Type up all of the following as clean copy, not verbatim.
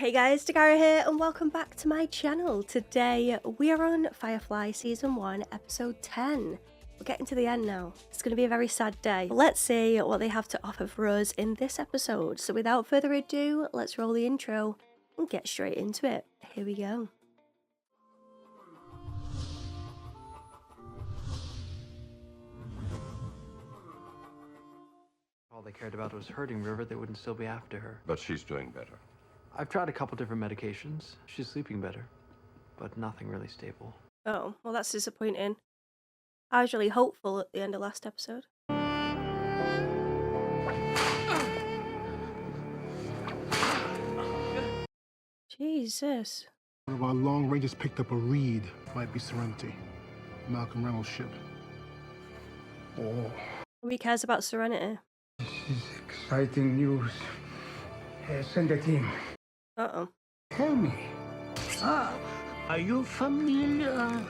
Hey guys, Dakara here and welcome back to my channel. Today we are on Firefly Season 1 Episode 10. We're getting to the end now. It's going to be a very sad day. But let's see what they have to offer for us in this episode. So without further ado, let's roll the intro and get straight into it. Here we go. All they cared about was hurting River. They wouldn't still be after her. But she's doing better. I've tried a couple different medications. She's sleeping better, but nothing really stable. Oh, well that's disappointing. I was really hopeful at the end of last episode. Jesus. One of our long rangers picked up a reed. Might be Serenity. Malcolm Reynolds' ship. Oh, Who cares about Serenity? this is exciting news. Send a team. Uh-oh. Tell me, are you familiar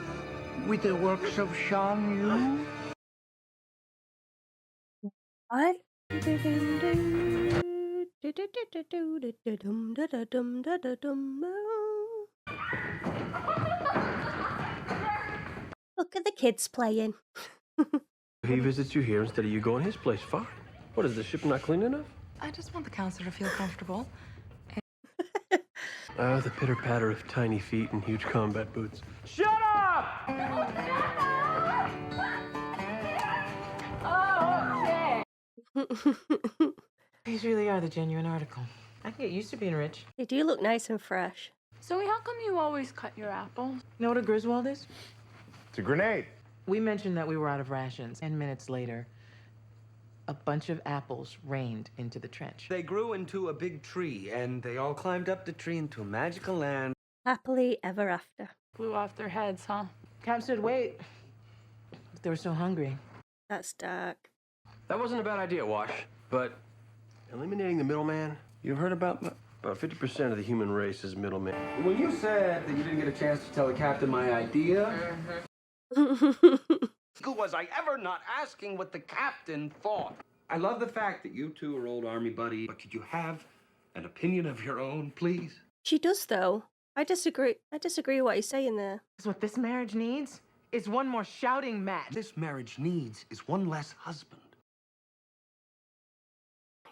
with the works of Sharon Yu? What? Look at the kids playing. He visits you here instead of you going his place. Fine. What, is the ship not clean enough? I just want the counselor to feel comfortable. The pitter-patter of tiny feet and huge combat boots. Shut up! These really are the genuine article. I can get used to being rich. They do look nice and fresh. Zoe, how come you always cut your apples? You know what a Griswold is? It's a grenade. We mentioned that we were out of rations. 10 minutes later, a bunch of apples rained into the trench. They grew into a big tree, and they all climbed up the tree into a magical land. Happily ever after. Blew off their heads, huh? Cap said wait. They were so hungry. That's dark. That wasn't a bad idea, Wash, but eliminating the middleman, You heard about about 50% of the human race is middleman. Well, you said that you didn't get a chance to tell the captain my idea. Was I ever not asking what the captain thought? I love the fact that you two are old army buddies, but could you have an opinion of your own, please? She does, though. I disagree. I disagree with what he's saying there. Because what this marriage needs is one more shouting match. This marriage needs is one less husband.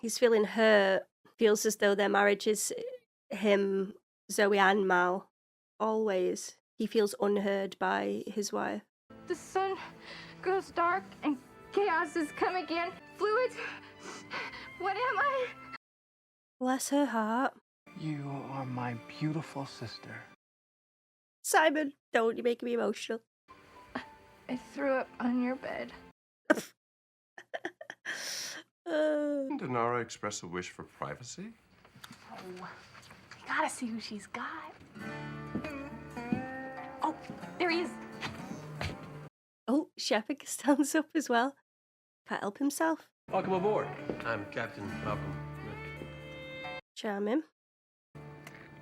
He's feeling hurt. Feels as though their marriage is him, Zoe and Mal. Always. He feels unheard by his wife. The sun goes dark and chaos has come again. Fluids, what am I? Bless her heart. You are my beautiful sister. Simon, don't you make me emotional. I threw up on your bed. Didn't Dinara express a wish for privacy? Oh, you gotta see who she's got. Oh, there he is. Oh, Shepard stands up as well. Can't help himself. Welcome aboard. I'm Captain Malcolm Rick. Charm him.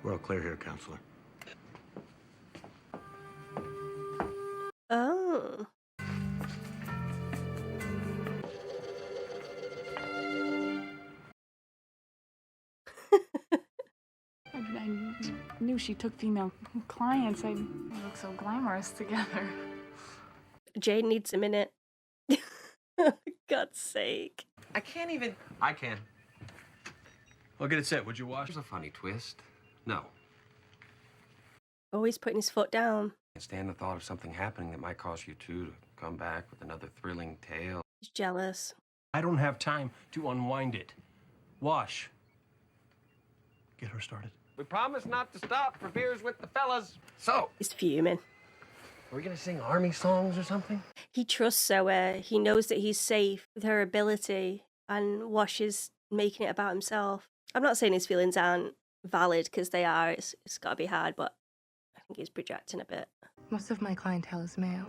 We're all clear here, counselor. Oh. I knew she took female clients. We look so glamorous together. Jade needs a minute. God's sake. I can't even. I can. I'll get it set, would you, Wash? There's a funny twist. No. Always putting his foot down. I can't stand the thought of something happening that might cause you two to come back with another thrilling tale. He's jealous. I don't have time to unwind it. Wash. Get her started. We promised not to stop for beers with the fellas. So, He's fuming. are we gonna sing army songs or something? He trusts Zoe. He knows that he's safe with her ability, and Wash is making it about himself. I'm not saying his feelings aren't valid, because they are. It's got to be hard, but I think he's projecting a bit. Most of my clientele is male.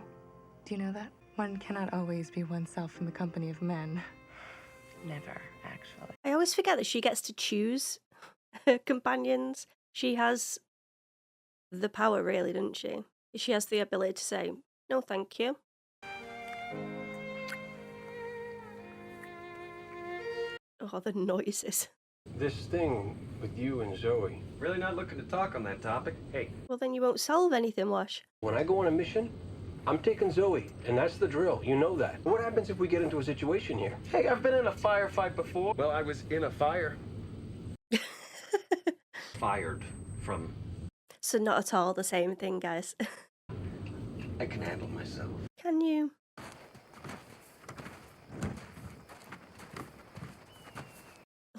Do you know that? One cannot always be oneself in the company of men. Never, actually. I always forget that she gets to choose her companions. She has the power, really, doesn't she? She has the ability to say, no, thank you. Oh, the noises. This thing with you and Zoe. Really not looking to talk on that topic. Hey, Well, then you won't solve anything, Wash. when I go on a mission, I'm taking Zoe, and that's the drill. You know that. What happens if we get into a situation here? Hey, I've been in a firefight before. Well, I was in a fire. Fired from... So not at all the same thing, guys. I can handle myself. Can you?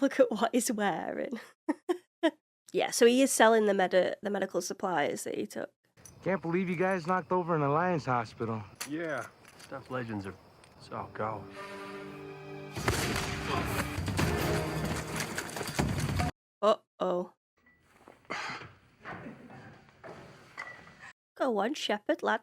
Look at what he's wearing. Yeah, so he is selling the medical supplies that he took. Can't believe you guys knocked over an Alliance hospital. Yeah. Stuff legends are so go. Uh-oh. Go on, shepherd, lad.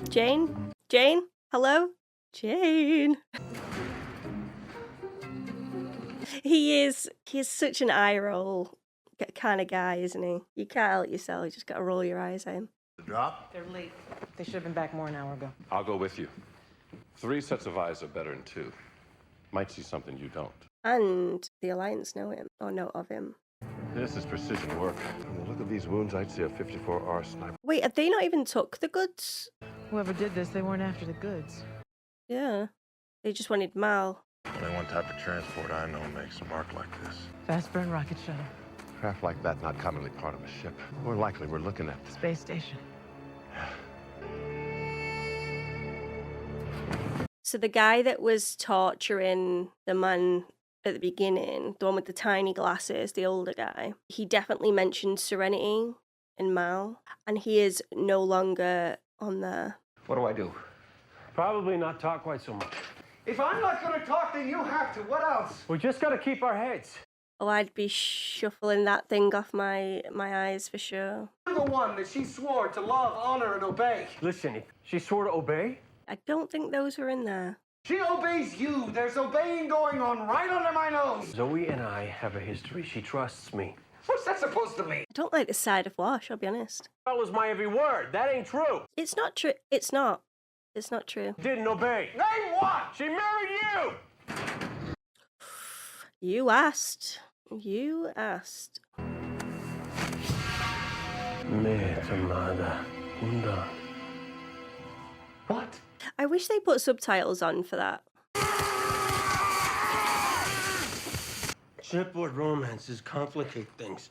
Jane? Jane? Hello? Jane? He's such an eye roll kind of guy, isn't he? You can't help yourself, you just gotta roll your eyes at him. The drop? They're late. They should have been back more an hour ago. I'll go with you. 3 sets of eyes are better than 2. Might see something you don't. And the Alliance know him, or know of him. This is precision work. From the look of these wounds, I'd say a 54R sniper. Wait, have they not even took the goods? Whoever did this, they weren't after the goods. Yeah. They just wanted Mal. Only one type of transport I know makes a mark like this. Fast burn rocket shuttle. Craft like that not commonly part of a ship. More likely we're looking at... Space station. So the guy that was torturing the man at the beginning, the one with the tiny glasses, the older guy, he definitely mentioned Serenity and Mal, and he is no longer on there. What do I do? Probably not talk quite so much. If I'm not gonna talk, then you have to. What else? We just gotta keep our heads. Oh, I'd be shuffling that thing off my eyes for sure. You're the one that she swore to love, honor, and obey. Listen, she swore to obey? I don't think those were in there. She obeys you. There's obeying going on right under my nose. Zoe and I have a history. She trusts me. What's that supposed to mean? I don't like this side of Wash, I'll be honest. Follows my every word. That ain't true. It's not true. It's not. It's not true. Didn't obey. Name what? She married you! You asked. You asked. What? I wish they put subtitles on for that. Shipboard romances complicate things.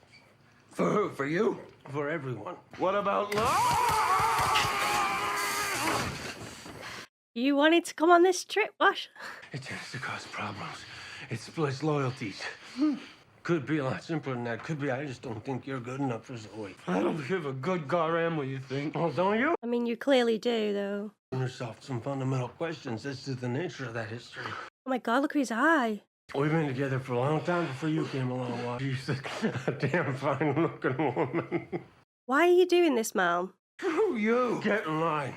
For who? For you? For everyone. What about love? You wanted to come on this trip, Wash? It tends to cause problems. It splits loyalties. Could be a lot simpler than that. Could be I just don't think you're good enough for Zoe. I don't give a good goddamn what you think. Oh, don't you? I mean, you clearly do, though. Ask yourself some fundamental questions as to the nature of that history. Oh my god, look at his eye. We've been together for a long time before you came along, Wash. She's a damn fine-looking woman. Why are you doing this, Mal? Screw you. Get in line.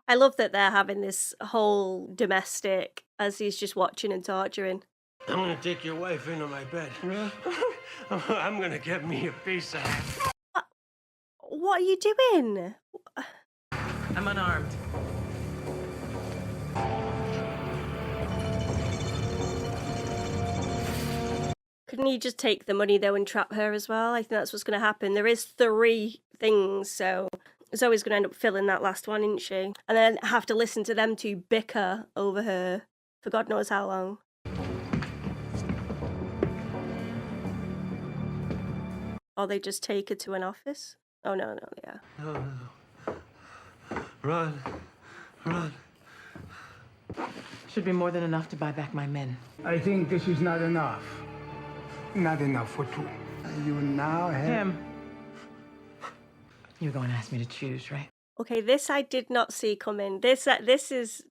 I love that they're having this whole domestic as he's just watching and torturing. I'm gonna take your wife into my bed. I'm gonna get me a piece of that. What are you doing? I'm unarmed. Couldn't he just take the money, though, and trap her as well? I think that's what's going to happen. There is 3 things, so Zoe's going to end up filling that last one, isn't she? And then have to listen to them 2 bicker over her for God knows how long. Or they just take her to an office? Oh, no, yeah. No. Run. Run. Should be more than enough to buy back my men. I think this is not enough. Not enough for 2. You now have... Tim. You're going to ask me to choose, right? Okay, this I did not see coming. This is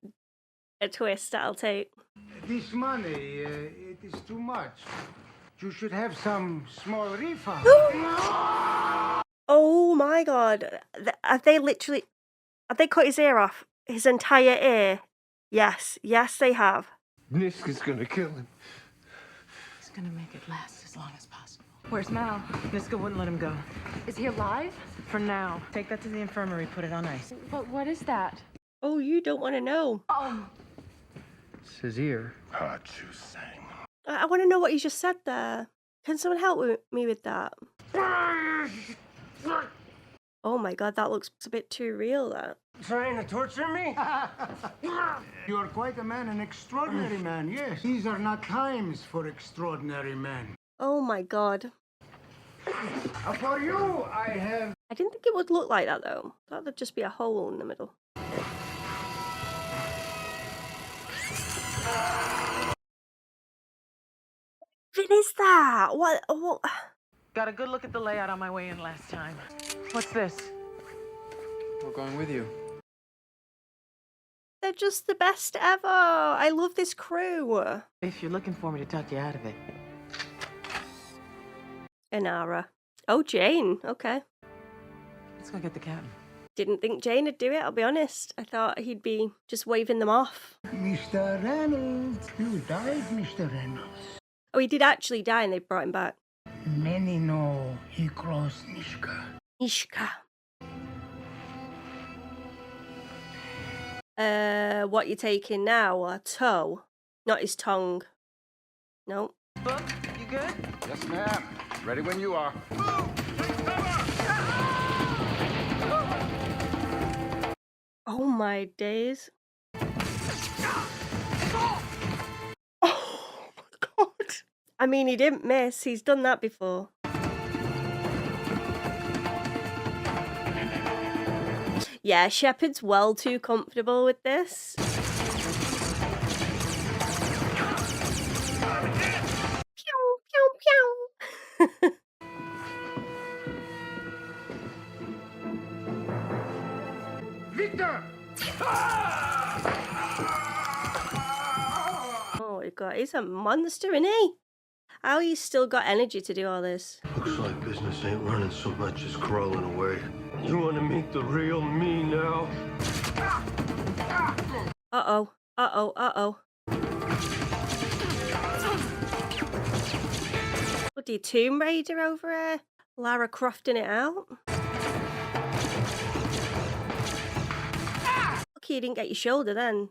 a twist that I'll take. This money, it is too much. You should have some small refund. Oh my god. Have they cut his ear off? His entire ear? Yes, they have. Niska's gonna kill him. He's going to make it last as long as possible. Where's Mal? Niska wouldn't let him go. Is he alive? For now. Take that to the infirmary, put it on ice. But what is that? Oh, you don't want to know. Oh, It's his ear. I want to know what you just said there. Can someone help me with that? Oh my god, that looks a bit too real, that. Trying to torture me? You are quite a man, an extraordinary man, yes. These are not times for extraordinary men. Oh my god. For you, I have... I didn't think it would look like that, though. I thought there'd just be a hole in the middle. What is that? What? Got a good look at the layout on my way in last time. What's this? We're going with you. They're just the best ever. I love this crew. If you're looking for me to talk you out of it. Inara. Oh, Jane. Okay. Let's go get the captain. Didn't think Jane would do it, I'll be honest. I thought he'd be just waving them off. Mr. Reynolds, you died, Mr. Reynolds. Oh, he did actually die and they brought him back. Many know he crossed Niska. Niska. What you taking now? A toe? Not his tongue. No. Book, you good? Yes, ma'am. Ready when you are. Oh my days. Oh my god. I mean, he didn't miss. He's done that before. Yeah, Shepard's well too comfortable with this. Pew, pew, pew. Victor! Oh my god, he's a monster, isn't he? How he's still got energy to do all this. Looks like business ain't running so much as crawling away. You want to meet the real me now? Uh-oh, uh-oh, uh-oh. Bloody Tomb Raider over here. Lara Crofting it out. Lucky you didn't get your shoulder then.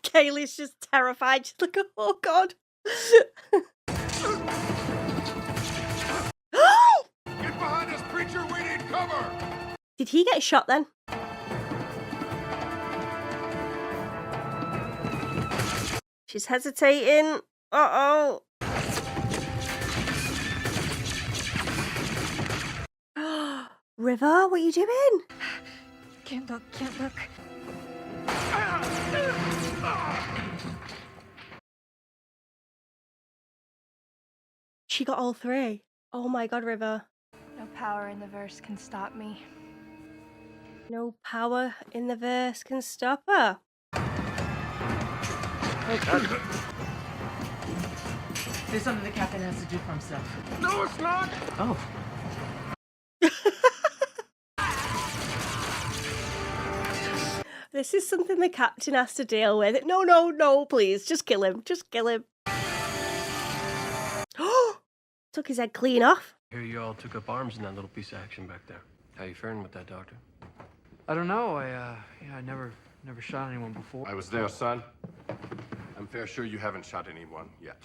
Kaylee's just terrified. She's like, oh god. Get behind us, preacher! We need cover! Did he get shot then? She's hesitating. Uh-oh. River, what are you doing? can't look, can't look. She got all three. Oh my god, River. No power in the verse can stop me. No power in the verse can stop her. There's something the captain has to do for himself. No, it's not! Oh. This is something the captain has to deal with. No, no, no, please. Just kill him. Just kill him. Took his head clean off. Here you all took up arms in that little piece of action back there. How you faring with that, Doctor? I don't know. I never shot anyone before. I was there, son. I'm fair sure you haven't shot anyone yet.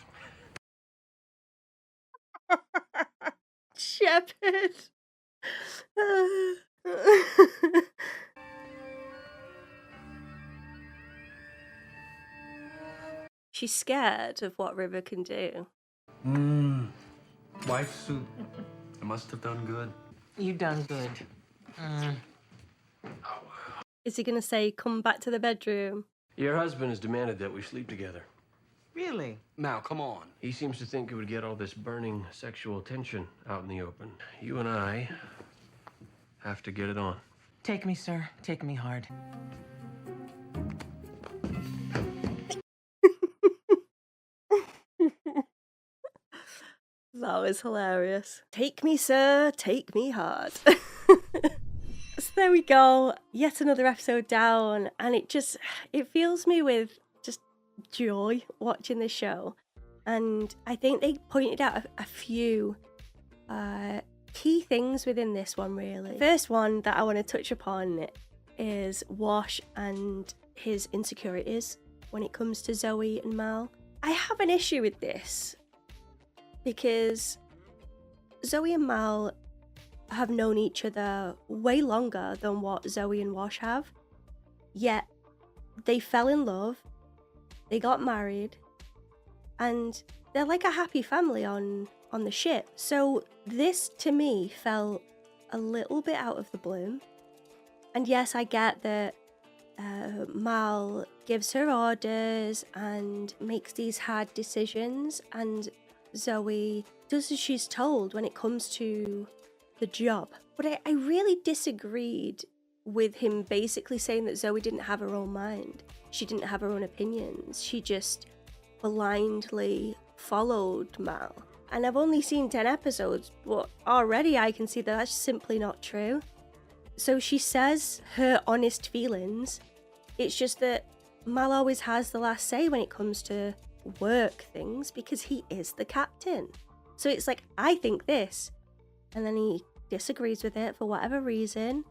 Shepard. She's scared of what River can do. Wife suit. I must have done good. You done good. Is he going to say, come back to the bedroom? Your husband has demanded that we sleep together. Really? Now, come on. He seems to think it would get all this burning sexual tension out in the open. You and I have to get it on. Take me, sir. Take me hard. That was hilarious. Take me, sir. Take me hard. So there we go. Yet another episode down. And it fills me with just joy watching the show. And I think they pointed out a few key things within this one, really. First one that I want to touch upon is Wash and his insecurities when it comes to Zoe and Mal. I have an issue with this because Zoe and Mal have known each other way longer than what Zoe and Wash have. Yet they fell in love, they got married, and they're like a happy family on the ship. So this to me felt a little bit out of the blue. And yes, I get that Mal gives her orders and makes these hard decisions, and Zoe does as she's told when it comes to the job. But I really disagreed with him basically saying that Zoe didn't have her own mind. She didn't have her own opinions. She just blindly followed Mal. And I've only seen 10 episodes, but already I can see that that's simply not true. So she says her honest feelings. It's just that Mal always has the last say when it comes to work things because he is the captain. So it's like, I think this. And then he disagrees with it for whatever reason.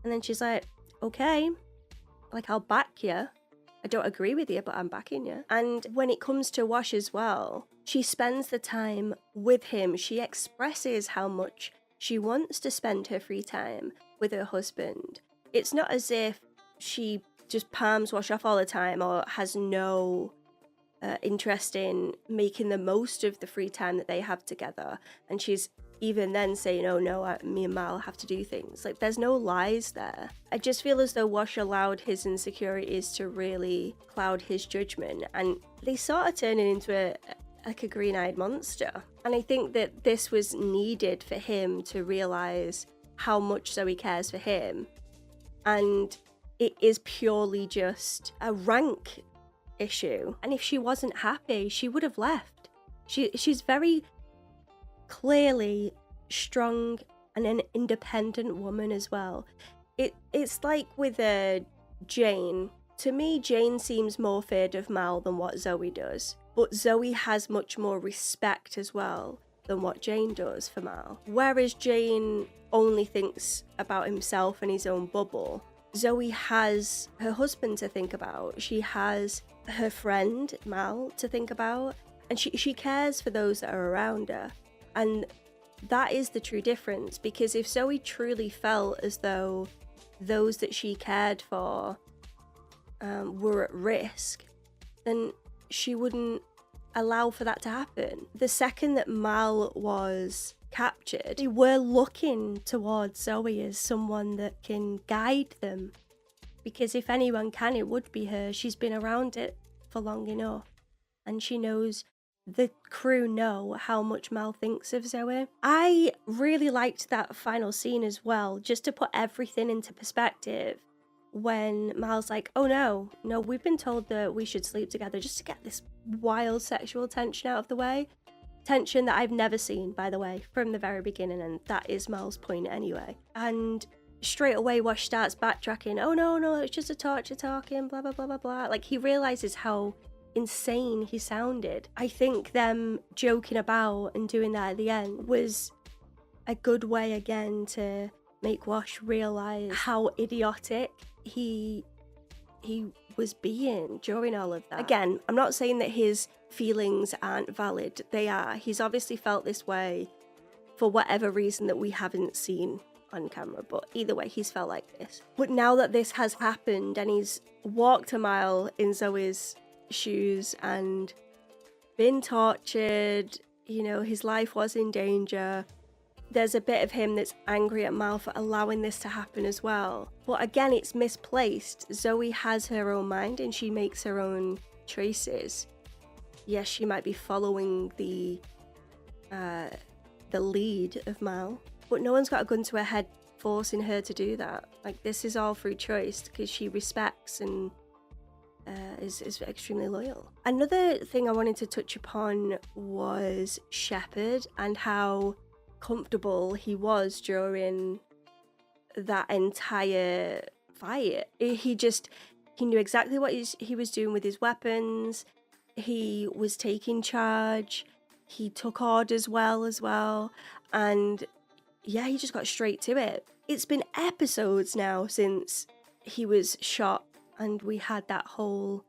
And then she's like, okay, like, I'll back you. I don't agree with you, but I'm backing you. And when it comes to Wash as well, she spends the time with him. She expresses how much she wants to spend her free time with her husband. It's not as if she just palms Wash off all the time or has no interest in making the most of the free time that they have together. And she's even then saying, oh no, me and Mal have to do things. Like, there's no lies there. I just feel as though Wash allowed his insecurities to really cloud his judgment, and they sort of turn it into a green-eyed monster. And I think that this was needed for him to realise how much Zoe cares for him, and it is purely just a rank issue. And if she wasn't happy, she would have left. She's very clearly strong and an independent woman as well. It's like with Jane. To me, Jane seems more feared of Mal than what Zoe does, but Zoe has much more respect as well than what Jane does for Mal. Whereas Jane only thinks about himself and his own bubble, Zoe has her husband to think about. She has her friend Mal to think about, and she cares for those that are around her. And that is the true difference, because if Zoe truly felt as though those that she cared for were at risk, then she wouldn't allow for that to happen. The second that Mal was captured, they were looking towards Zoe as someone that can guide them, because if anyone can, it would be her. She's been around it for long enough, and she knows, the crew know how much Mal thinks of Zoe. I really liked that final scene as well, just to put everything into perspective, when Mal's like, oh no, we've been told that we should sleep together, just to get this wild sexual tension out of the way. Tension that I've never seen, by the way, from the very beginning, and that is Mal's point anyway. And straight away Wash starts backtracking, oh no, it's just a torture talking, blah blah blah blah blah. Like, he realizes how insane he sounded. I think them joking about and doing that at the end was a good way again to make Wash realize how idiotic he was being during all of that. Again, I'm not saying that his feelings aren't valid. They are. He's obviously felt this way for whatever reason that we haven't seen on camera, but either way, he's felt like this. But now that this has happened and he's walked a mile in Zoe's shoes and been tortured, you know, his life was in danger, there's a bit of him that's angry at Mal for allowing this to happen as well. But again, it's misplaced. Zoe has her own mind and she makes her own choices. Yes, she might be following the lead of Mal, but no one's got a gun to her head forcing her to do that. Like, this is all through choice, because she respects and is extremely loyal. Another thing I wanted to touch upon was Shepard and how comfortable he was during that entire fight. He He knew exactly what he was doing with his weapons. He was taking charge. He took orders well as well. And yeah, he just got straight to it. It's been episodes now since he was shot and we had that whole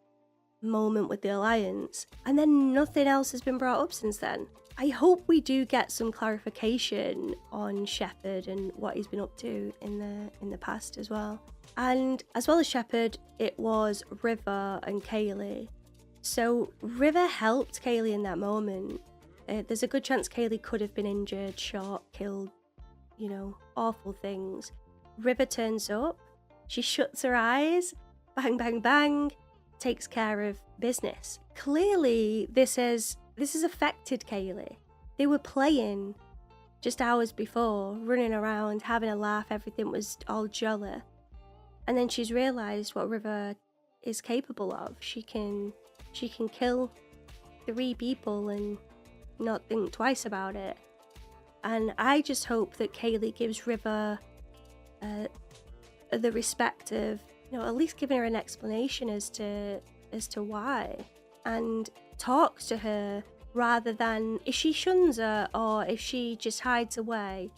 moment with the Alliance. And then nothing else has been brought up since then. I hope we do get some clarification on Shepard and what he's been up to in the past as well. And as well as Shepard, it was River and Kaylee. So River helped Kaylee in that moment. There's a good chance Kaylee could have been injured, shot, killed, you know, awful things. River turns up, she shuts her eyes, bang, bang, bang, takes care of business. Clearly, this has affected Kaylee. They were playing just hours before, running around, having a laugh, everything was all jolly. And then she's realised what River is capable of. She can kill 3 people and not think twice about it. And I just hope that Kaylee gives River the respect of, you know, at least giving her an explanation as to why, and talks to her rather than if she shuns her or if she just hides away.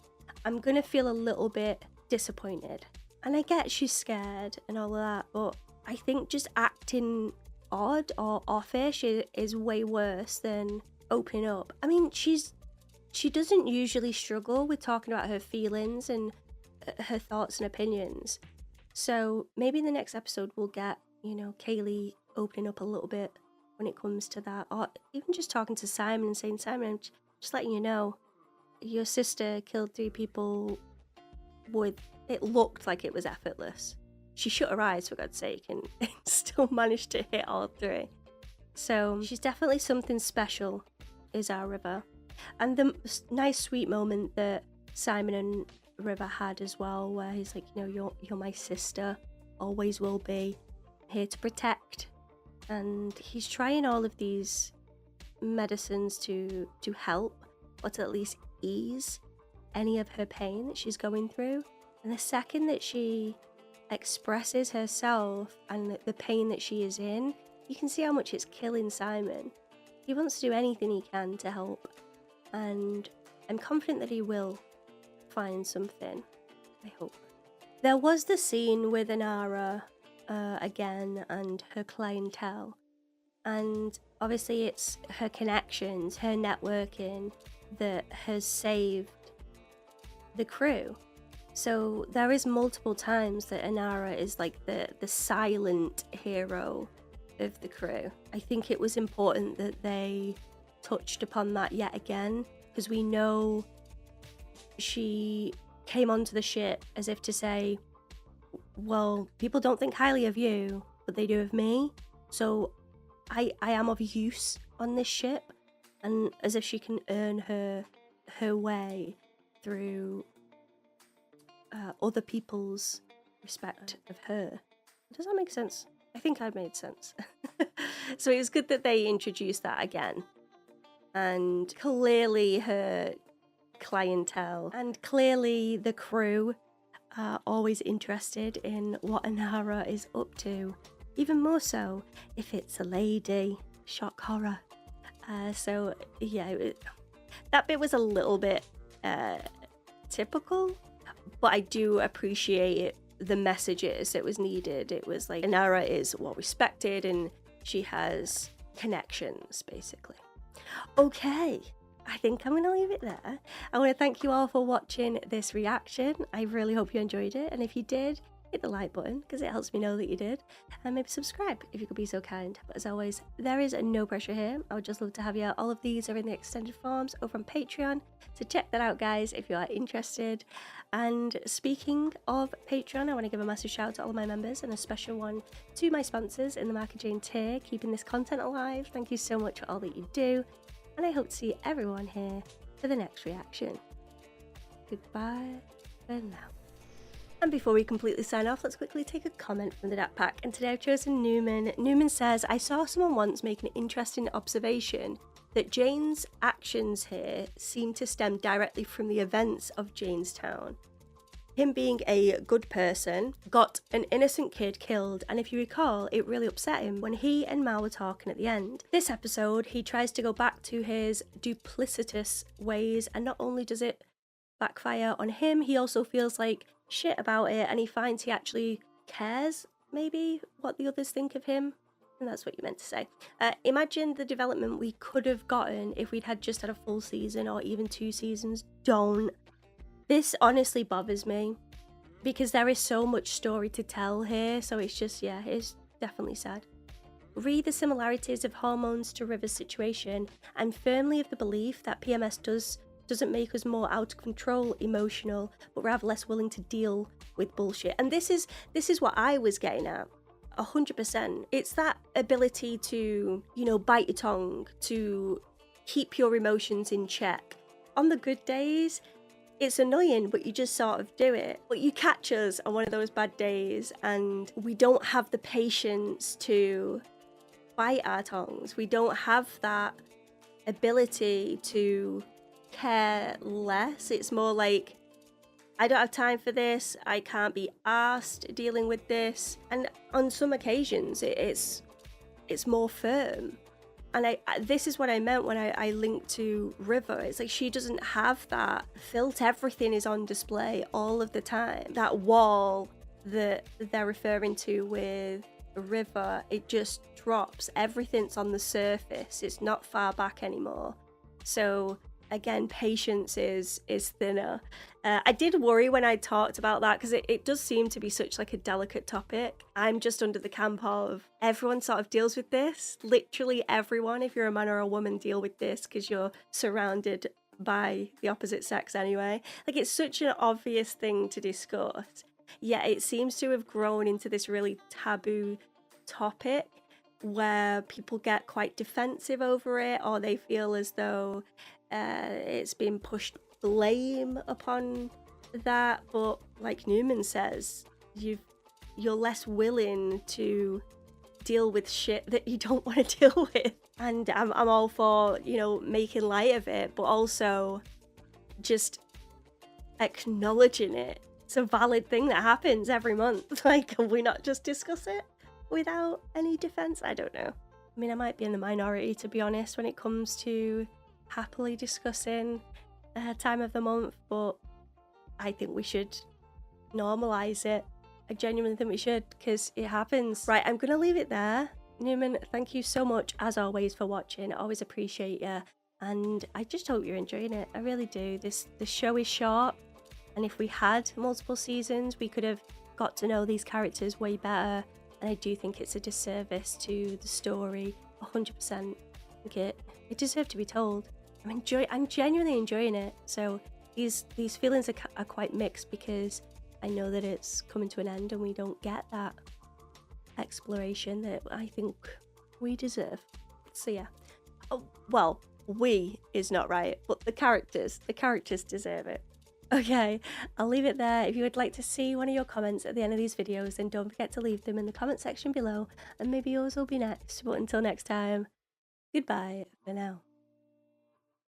I'm gonna feel a little bit disappointed. And I get she's scared and all of that, but I think just acting odd or offish is way worse than opening up. I mean, she doesn't usually struggle with talking about her feelings and her thoughts and opinions. So maybe in the next episode we'll get, you know, Kaylee opening up a little bit when it comes to that, or even just talking to Simon and saying, Simon, I'm just letting you know, your sister killed 3 people with, it looked like it was effortless. She shut her eyes, for God's sake, and still managed to hit all 3. So she's definitely something special, is our River. And the nice sweet moment that Simon and River had as well, where he's like, you know, you're my sister, always will be, here to protect. And he's trying all of these medicines to help, or to at least ease any of her pain that she's going through. And the second that she expresses herself and the pain that she is in, you can see how much it's killing Simon. He wants to do anything he can to help, and I'm confident that he will find something, I hope. There was the scene with Inara again and her clientele, and obviously it's her connections, her networking that has saved the crew. So there is multiple times that Inara is like the silent hero of the crew. I think it was important that they touched upon that yet again, because we know she came onto the ship as if to say, well, people don't think highly of you, but they do of me, so I am of use on this ship, and as if she can earn her way through other people's respect of her. Does that make sense? I think I made sense. So it was good that they introduced that again. And clearly her clientele and clearly the crew are always interested in what Inara is up to. Even more so if it's a lady. Shock horror. So yeah, that bit was a little bit typical, but I do appreciate the messages that was needed. It was like Inara is well respected and she has connections, basically. Okay, I think I'm going to leave it there. I want to thank you all for watching this reaction. I really hope you enjoyed it, and if you did, hit the like button because it helps me know that you did, and maybe subscribe if you could be so kind. But as always, there is no pressure here. I would just love to have you. All of these are in the extended forms over on Patreon, so check that out, guys, if you are interested. And speaking of Patreon, I want to give a massive shout out to all of my members, and a special one to my sponsors in the Mark and Jane tier, keeping this content alive. Thank you so much for all that you do, and I hope to see everyone here for the next reaction. Goodbye for now. And before we completely sign off, let's quickly take a comment from the DAT pack. And today I've chosen Newman. Newman says, I saw someone once make an interesting observation that Jane's actions here seem to stem directly from the events of Janestown. him being a good person got an innocent kid killed, and if you recall, it really upset him when he and Mal were talking at the end. This episode, he tries to go back to his duplicitous ways, and not only does it backfire on him, he also feels like shit about it, and he finds he actually cares, maybe, what the others think of him. And that's what you meant to say. Imagine the development we could have gotten if we'd had just had a full season or even 2 seasons. Don't. This honestly bothers me because there is so much story to tell here, so it's just, yeah, it's definitely sad. Read the similarities of hormones to River's situation. I'm firmly of the belief that PMS doesn't make us more out of control emotional, but rather less willing to deal with bullshit. And this is what I was getting at. 100%. It's that ability to, you know, bite your tongue, to keep your emotions in check. On the good days, it's annoying, but you just sort of do it. But you catch us on one of those bad days and we don't have the patience to bite our tongues. We don't have that ability to care less. It's more like, I don't have time for this, I can't be arsed dealing with this. And on some occasions, it's more firm. And this is what I meant when I linked to River. It's like she doesn't have that filter. Everything is on display all of the time. That wall that they're referring to with River, it just drops. Everything's on the surface. It's not far back anymore. So again, patience is thinner. I did worry when I talked about that because it does seem to be such like a delicate topic. I'm just under the camp of everyone sort of deals with this. Literally everyone, if you're a man or a woman, deal with this because you're surrounded by the opposite sex anyway. Like, it's such an obvious thing to discuss. Yet it seems to have grown into this really taboo topic where people get quite defensive over it, or they feel as though it's been pushed blame upon that. But like Newman says, you're less willing to deal with shit that you don't want to deal with. And I'm all for, you know, making light of it, but also just acknowledging it. It's a valid thing that happens every month. Like, can we not just discuss it without any defense? I don't know. I mean, I might be in the minority, to be honest, when it comes to happily discussing time of the month, but I think we should normalize it. I genuinely think we should, because it happens. Right, I'm gonna leave it there. Newman, thank you so much as always for watching. I always appreciate you, and I just hope you're enjoying it. I really do. The show is short, and if we had multiple seasons, we could have got to know these characters way better, and I do think it's a disservice to the story. 100%. I think it deserved to be told. I'm genuinely enjoying it. So these feelings are quite mixed, because I know that it's coming to an end and we don't get that exploration that I think we deserve. So yeah. Oh, well, we is not right, but the characters deserve it. Okay, I'll leave it there. If you would like to see one of your comments at the end of these videos, then don't forget to leave them in the comment section below, and maybe yours will be next. But until next time, goodbye for now.